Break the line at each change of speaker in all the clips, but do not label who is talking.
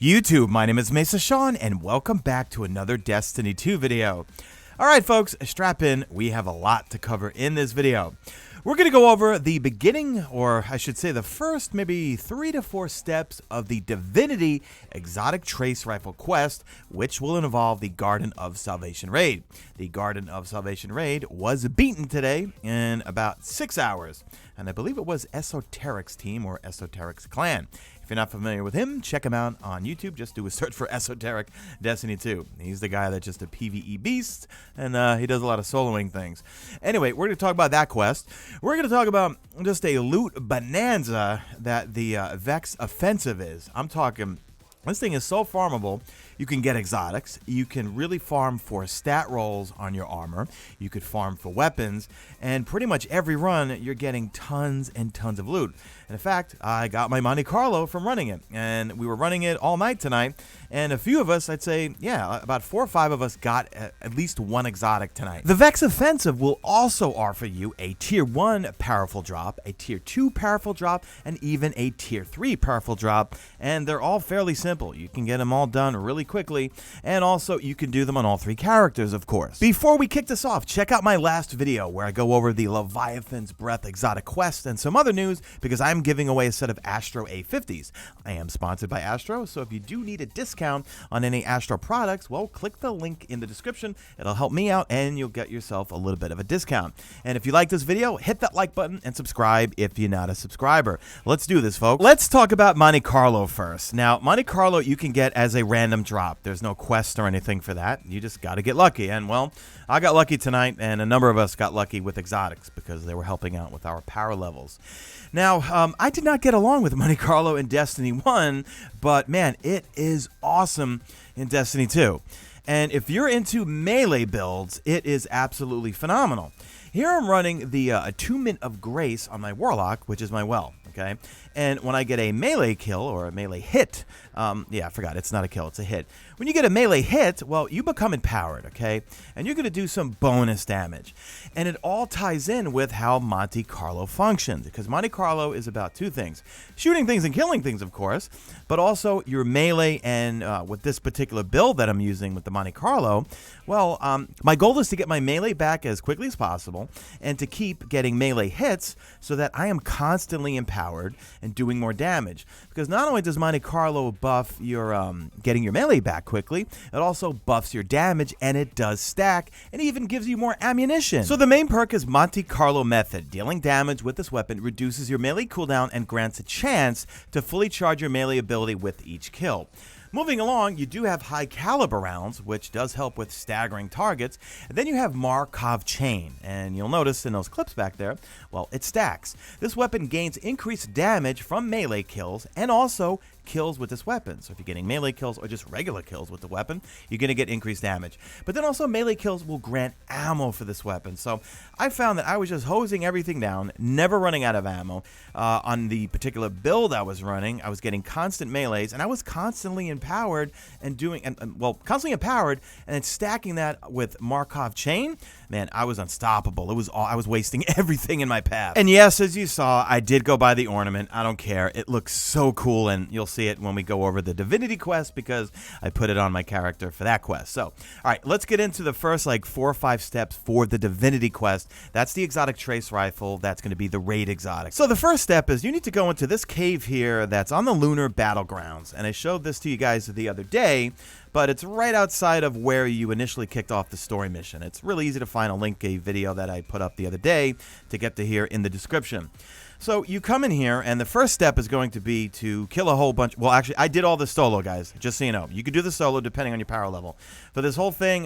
YouTube, my name is Mesa Sean, and welcome back to another Destiny 2 video. Alright folks, strap in, we have a lot to cover in this video. We're going to go over the beginning, or I should say the first maybe 3 to 4 steps of the Divinity Exotic Trace Rifle quest, which will involve the Garden of Salvation raid. The Garden of Salvation raid was beaten today in about 6 hours, and I believe it was Esoteric's team or Esoteric's clan. If you're not familiar with him, check him out on YouTube. Just do a search for Esoteric Destiny 2. He's the guy that's just a PvE beast, and he does a lot of soloing things. Anyway, we're going to talk about that quest. We're going to talk about just a loot bonanza that the Vex Offensive is. I'm talking, this thing is so farmable. You can get exotics. You can really farm for stat rolls on your armor. You could farm for weapons. And pretty much every run, you're getting tons and tons of loot. And in fact, I got my Monte Carlo from running it. And we were running it all night tonight. And a few of us, I'd say, yeah, about 4 or 5 of us got at least one exotic tonight. The Vex Offensive will also offer you a Tier 1 powerful drop, a Tier 2 powerful drop, and even a Tier 3 powerful drop. And they're all fairly simple. You can get them all done really quickly, and also you can do them on all 3 characters, of course. Before we kick this off, check out my last video where I go over the Leviathan's Breath exotic quest and some other news, because I'm giving away a set of Astro A50s. I am sponsored by Astro, so if you do need a discount on any Astro products, well, click the link in the description. It'll help me out and you'll get yourself a little bit of a discount. And if you like this video, hit that like button and subscribe if you're not a subscriber. Let's do this, folks. Let's talk about Monte Carlo first. Now, Monte Carlo you can get as a random drop. There's no quest or anything for that. You just got to get lucky. And, well, I got lucky tonight, and a number of us got lucky with exotics because they were helping out with our power levels. Now, I did not get along with Monte Carlo in Destiny 1, but, man, it is awesome in Destiny 2. And if you're into melee builds, it is absolutely phenomenal. Here I'm running the Attunement of Grace on my Warlock, which is my well, okay? And when I get a melee kill or a melee hit, yeah, I forgot, it's not a kill, it's a hit. When you get a melee hit, well, you become empowered, okay? And you're going to do some bonus damage. And it all ties in with how Monte Carlo functions, because Monte Carlo is about 2 things. Shooting things and killing things, of course, but also your melee. And with this particular build that I'm using with the Monte Carlo, well, my goal is to get my melee back as quickly as possible and to keep getting melee hits so that I am constantly empowered and doing more damage. Because not only does Monte Carlo buff your getting your melee back quickly, it also buffs your damage, and it does stack, and even gives you more ammunition. So the main perk is Monte Carlo Method. Dealing damage with this weapon reduces your melee cooldown and grants a chance to fully charge your melee ability with each kill. Moving along, you do have high caliber rounds, which does help with staggering targets. And then you have Markov Chain, and you'll notice in those clips back there, well, it stacks. This weapon gains increased damage from melee kills and also kills with this weapon. So if you're getting melee kills or just regular kills with the weapon, you're going to get increased damage. But then also melee kills will grant ammo for this weapon. So I found that I was just hosing everything down, never running out of ammo. On the particular build I was running, I was getting constant melees, and I was constantly empowered and constantly empowered, and then stacking that with Markov Chain. Man, I was unstoppable. I was wasting everything in my path. And yes, as you saw, I did go buy the ornament. I don't care. It looks so cool, and you'll see it when we go over the Divinity quest because I put it on my character for that quest. So, all right, let's get into the first 4 or 5 steps for the Divinity quest. That's the Exotic Trace Rifle. That's going to be the raid exotic. So the first step is you need to go into this cave here that's on the Lunar Battlegrounds, and I showed this to you guys the other day, but it's right outside of where you initially kicked off the story mission. It's really easy to find a video that I put up the other day to get to here in the description. So you come in here, and the first step is going to be to kill a whole bunch. Well, actually, I did all this solo, guys, just so you know. You could do the solo depending on your power level. For this whole thing,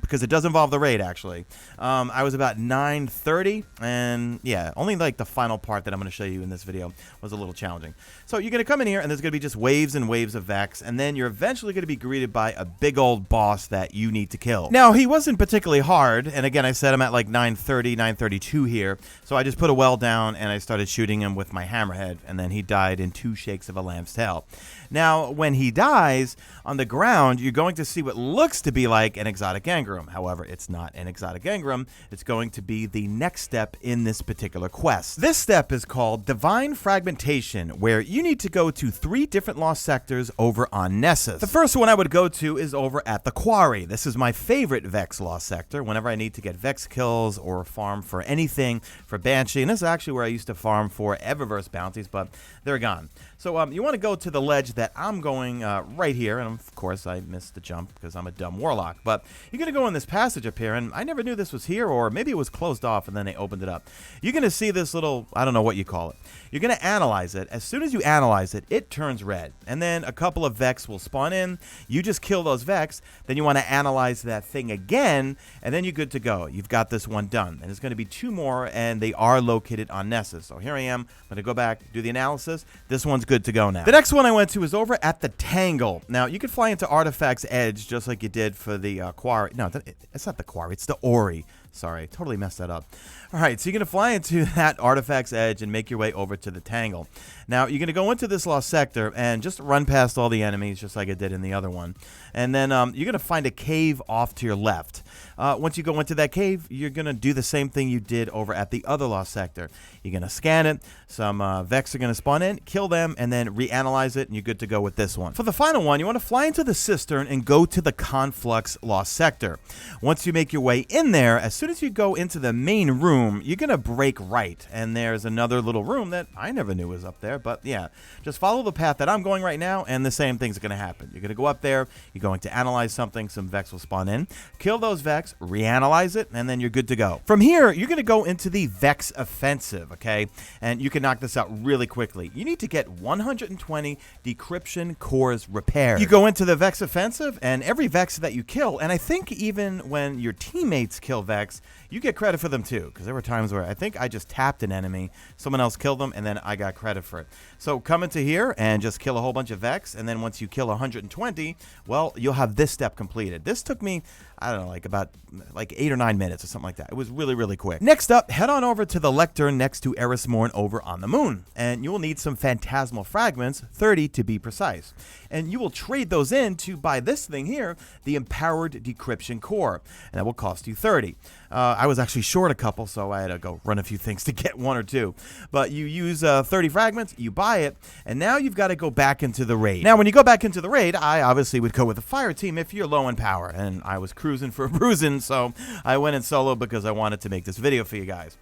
because it does involve the raid, actually, I was about 930, and yeah, only the final part that I'm going to show you in this video was a little challenging. So you're going to come in here, and there's going to be just waves and waves of Vex, and then you're eventually going to be greeted by a big old boss that you need to kill. Now, he wasn't particularly hard, and again, I said I'm at 930, 932 here, so I just put a well down, and I started shooting him with my hammerhead, and then he died in 2 shakes of a lamb's tail. Now, when he dies, on the ground, you're going to see what looks to be like an exotic engram. However, it's not an exotic engram. It's going to be the next step in this particular quest. This step is called Divine Fragmentation, where you need to go to 3 different lost sectors over on Nessus. The first one I would go to is over at the Quarry. This is my favorite Vex lost sector whenever I need to get Vex kills or farm for anything for Banshee. And this is actually where I used to farm for Eververse bounties, but they're gone. So you want to go to the ledge that I'm going right here. And of course, I missed the jump because I'm a dumb warlock. But you're going to go in this passage up here. And I never knew this was here, or maybe it was closed off and then they opened it up. You're going to see this little, I don't know what you call it. You're going to analyze it. As soon as you analyze it, it turns red. And then a couple of Vex will spawn in. You just kill those Vex. Then you want to analyze that thing again. And then you're good to go. You've got this one done. And there's going to be 2 more. And they are located on Nessus. So here I am. I'm going to go back, do the analysis. This one's good to go now. The next one I went to is over at the Tangle. Now, you can fly into Artifact's Edge just like you did for the Quarry. No, it's not the Quarry. It's the Ori. Sorry, totally messed that up. All right, so you're going to fly into that Artifact's Edge and make your way over to the Tangle. Now, you're going to go into this lost sector and just run past all the enemies just like I did in the other one. And then you're going to find a cave off to your left. Once you go into that cave, you're going to do the same thing you did over at the other lost sector. You're going to scan it. Some Vex are going to spawn in, kill them, and then reanalyze it, and you're good to go with this one. For the final one, you want to fly into the Cistern and go to the Conflux lost sector. Once you make your way in there, as soon as you go into the main room, you're going to break right, and there's another little room that I never knew was up there, but yeah, just follow the path that I'm going right now, and the same thing's going to happen. You're going to go up there, you're going to analyze something, some Vex will spawn in, kill those Vex, reanalyze it, and then you're good to go. From here, you're going to go into the Vex Offensive, okay? And you can knock this out really quickly. You need to get 120 decryption cores repaired. You go into the Vex Offensive, and every Vex that you kill, and I think even when your teammates kill Vex, you get credit for them too, because there were times where I think I just tapped an enemy, someone else killed them, and then I got credit for it. So come into here and just kill a whole bunch of Vex, and then once you kill 120, well, you'll have this step completed. This took me, I don't know, about 8 or 9 minutes or something like that. It was really, really quick. Next up, head on over to the lectern next to Eris Morn over on the moon, and you will need some phantasmal fragments, 30 to be precise. And you will trade those in to buy this thing here, the Empowered Decryption Core, and that will cost you 30. I was actually short a couple, so I had to go run a few things to get 1 or 2. But you use 30 fragments, you buy it, and now you've got to go back into the raid. Now, when you go back into the raid, I obviously would go with the fire team if you're low in power, and I was cruising for a bruising, so I went in solo because I wanted to make this video for you guys.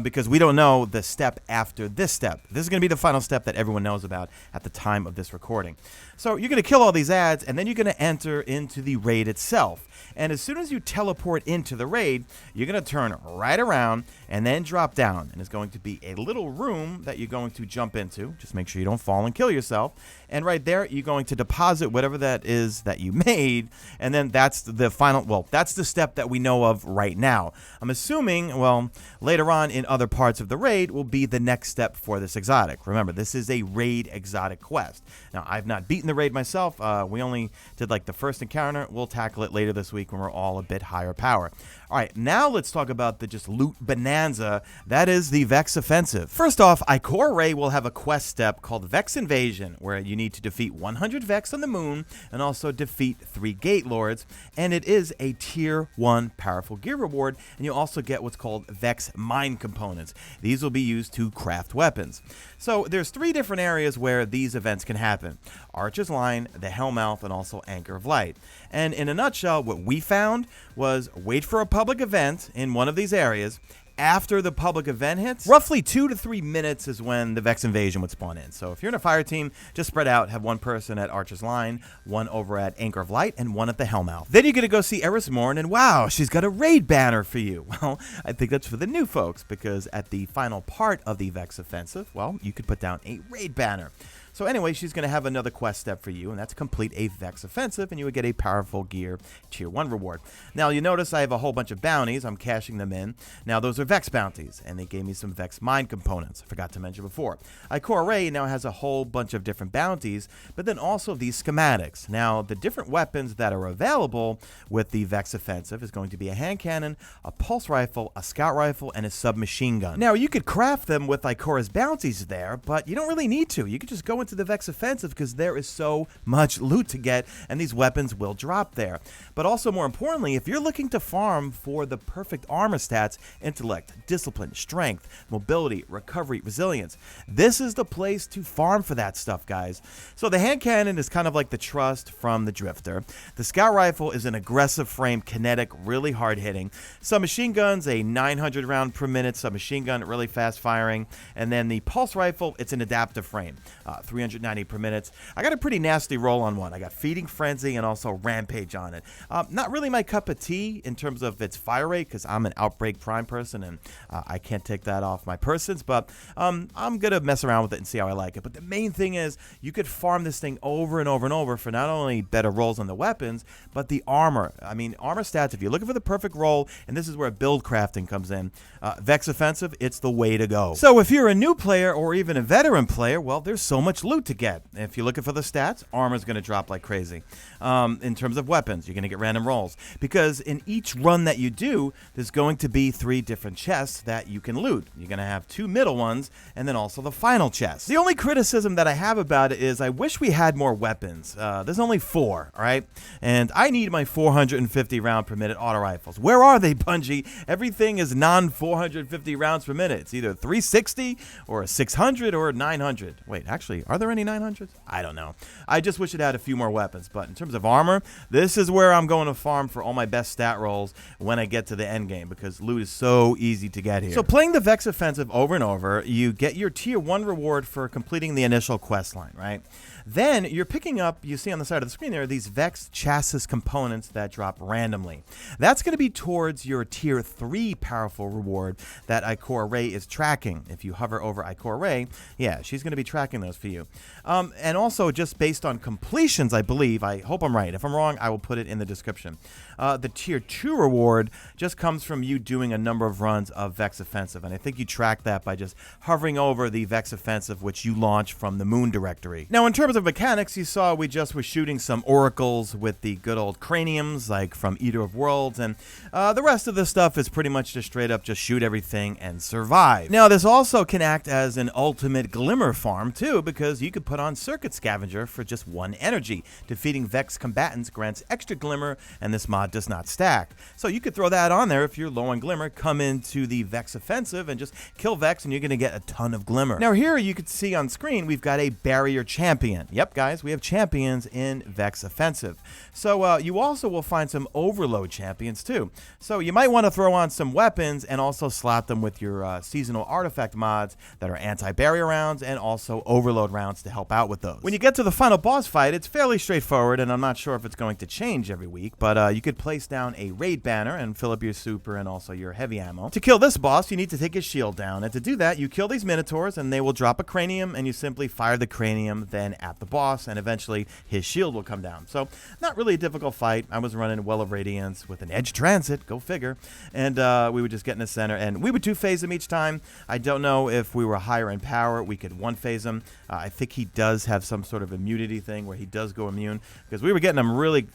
Because we don't know the step after this step. This is going to be the final step that everyone knows about at the time of this recording. So you're going to kill all these ads, and then you're going to enter into the raid itself. And as soon as you teleport into the raid, you're going to turn right around and then drop down. And it's going to be a little room that you're going to jump into. Just make sure you don't fall and kill yourself. And right there, you're going to deposit whatever that is that you made. And then that's the final, well, that's the step that we know of right now. I'm assuming, well, later on in other parts of the raid will be the next step for this exotic. Remember, this is a raid exotic quest. Now, I've not beaten the raid myself. We only did like the first encounter. We'll tackle it later this week when we're all a bit higher power. All right, now let's talk about the just loot bonanza. That is the Vex Offensive. First off, Ikor Ray will have a quest step called Vex Invasion, where you need to defeat 100 Vex on the moon and also defeat 3 Gate Lords. And it is a tier 1 powerful gear reward, and you also get what's called Vex Mind Components. These will be used to craft weapons. So there's 3 different areas where these events can happen: Archer's Line, the Hellmouth, and also Anchor of Light. And in a nutshell, what we found was wait for a public event in one of these areas. After the public event hits, roughly 2 to 3 minutes is when the Vex Invasion would spawn in. So if you're in a fire team, just spread out, have 1 person at Archer's Line, 1 over at Anchor of Light, and 1 at the Hellmouth. Then you're going to go see Eris Morn, and wow, she's got a raid banner for you. Well, I think that's for the new folks, because at the final part of the Vex Offensive, well, you could put down a raid banner. So anyway, she's going to have another quest step for you, and that's complete a Vex Offensive, and you would get a powerful gear tier 1 reward. Now, you notice I have a whole bunch of bounties. I'm cashing them in. Now, those are Vex bounties, and they gave me some Vex Mind Components. I forgot to mention before. Ikor Ray now has a whole bunch of different bounties, but then also these schematics. Now, the different weapons that are available with the Vex Offensive is going to be a hand cannon, a pulse rifle, a scout rifle, and a submachine gun. Now, you could craft them with Ikora's bounties there, but you don't really need to. You could just go into the Vex Offensive because there is so much loot to get, and these weapons will drop there. But also, more importantly, if you're looking to farm for the perfect armor stats, intellect, discipline, strength, mobility, recovery, resilience, this is the place to farm for that stuff, guys. So the hand cannon is kind of like the Trust from the Drifter. The scout rifle is an aggressive frame, kinetic, really hard hitting. Submachine guns, a 900 round per minute submachine gun, really fast firing. And then the pulse rifle, it's an adaptive frame, 390 per minute. I got a pretty nasty roll on one. I got Feeding Frenzy and also Rampage on it. Not really my cup of tea in terms of its fire rate, because I'm an Outbreak Prime person and I can't take that off my persons, but I'm gonna mess around with it and see how I like it. But the main thing is you could farm this thing over and over and over for not only better rolls on the weapons, but the armor. I mean, armor stats, if you're looking for the perfect roll, and this is where build crafting comes in, Vex Offensive, it's the way to go. So if you're a new player or even a veteran player, well, there's so much loot to get. If you're looking for the stats, armor's going to drop like crazy. In terms of weapons, you're going to get random rolls, because in each run that you do, there's going to be 3 different chests that you can loot. You're going to have 2 middle ones, and then also the final chest. The only criticism that I have about it is I wish we had more weapons. There's only 4, all right? And I need my 450 round per minute auto rifles. Where are they, Bungie? Everything is non-450 rounds per minute. It's either 360 or a 600 or a 900. Wait, actually, are there any 900s? I don't know. I just wish it had a few more weapons. But in terms of armor, this is where I'm going to farm for all my best stat rolls when I get to the end game, because loot is so easy to get here. So playing the Vex Offensive over and over, you get your tier 1 reward for completing the initial quest line, right? Then you're picking up, you see on the side of the screen there, these Vex chassis components that drop randomly. That's going to be towards your tier 3 powerful reward that Ikora Ray is tracking. If you hover over Ikora Ray, yeah, she's going to be tracking those for you. And also just based on completions, I believe, I hope I'm right. If I'm wrong, I will put it in the description. The tier 2 reward just comes from you doing a number of runs of Vex Offensive, and I think you track that by just hovering over the Vex Offensive, which you launch from the Moon directory. Now, in terms of mechanics, you saw we just were shooting some oracles with the good old craniums, like from Eater of Worlds, and the rest of the stuff is pretty much just straight up just shoot everything and survive. Now, this also can act as an ultimate glimmer farm, too, because you could put on Circuit Scavenger for just 1 energy. Defeating Vex combatants grants extra glimmer, and this mod does not stack. So you could throw that on there if you're low on glimmer, come into the Vex Offensive and just kill Vex, and you're going to get a ton of glimmer. Now here you can see on screen we've got a barrier champion. Yep, guys, we have champions in Vex Offensive. So you also will find some overload champions too. So you might want to throw on some weapons and also slot them with your seasonal artifact mods that are anti-barrier rounds and also overload rounds to help out with those. When you get to the final boss fight, it's fairly straightforward, and I'm not sure if it's going to change every week, but you could place down a raid banner and fill up your super and also your heavy ammo. To kill this boss, you need to take his shield down, and to do that, you kill these minotaurs and they will drop a cranium, and you simply fire the cranium then at the boss, and eventually his shield will come down. So not really a difficult fight. I was running Well of Radiance with an Edge Transit, go figure, and we would just get in the center, and we would 2-phase him each time. I don't know if we were higher in power, we could 1-phase him. I think he does have some sort of immunity thing where he does go immune, because we were getting him really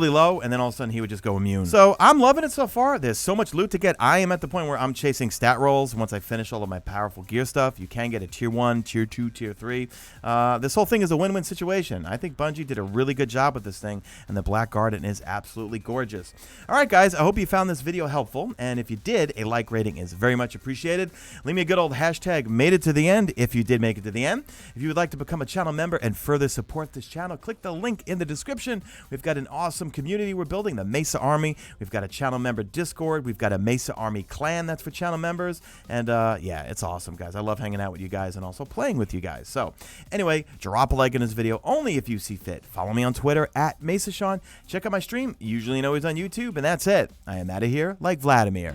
low, and then all of a sudden he would just go immune. So I'm loving it so far. There's so much loot to get. I am at the point where I'm chasing stat rolls. Once I finish all of my powerful gear stuff, you can get a tier 1, tier 2, tier 3. This whole thing is a win-win situation. I think Bungie did a really good job with this thing, and the Black Garden is absolutely gorgeous. All right, guys, I hope you found this video helpful, and if you did, a like rating is very much appreciated. Leave me a good old hashtag made it to the end if you did make it to the end. If you would like to become a channel member and further support this channel, click the link in the description. We've got an awesome community we're building, the Mesa Army. We've got a channel member Discord. We've got a Mesa Army clan that's for channel members. And yeah, it's awesome, guys. I love hanging out with you guys and also playing with you guys. So anyway, drop a like in this video only if you see fit. Follow me on Twitter at MesaSean. Check out my stream, usually and always on YouTube. And that's it. I am out of here like Vladimir.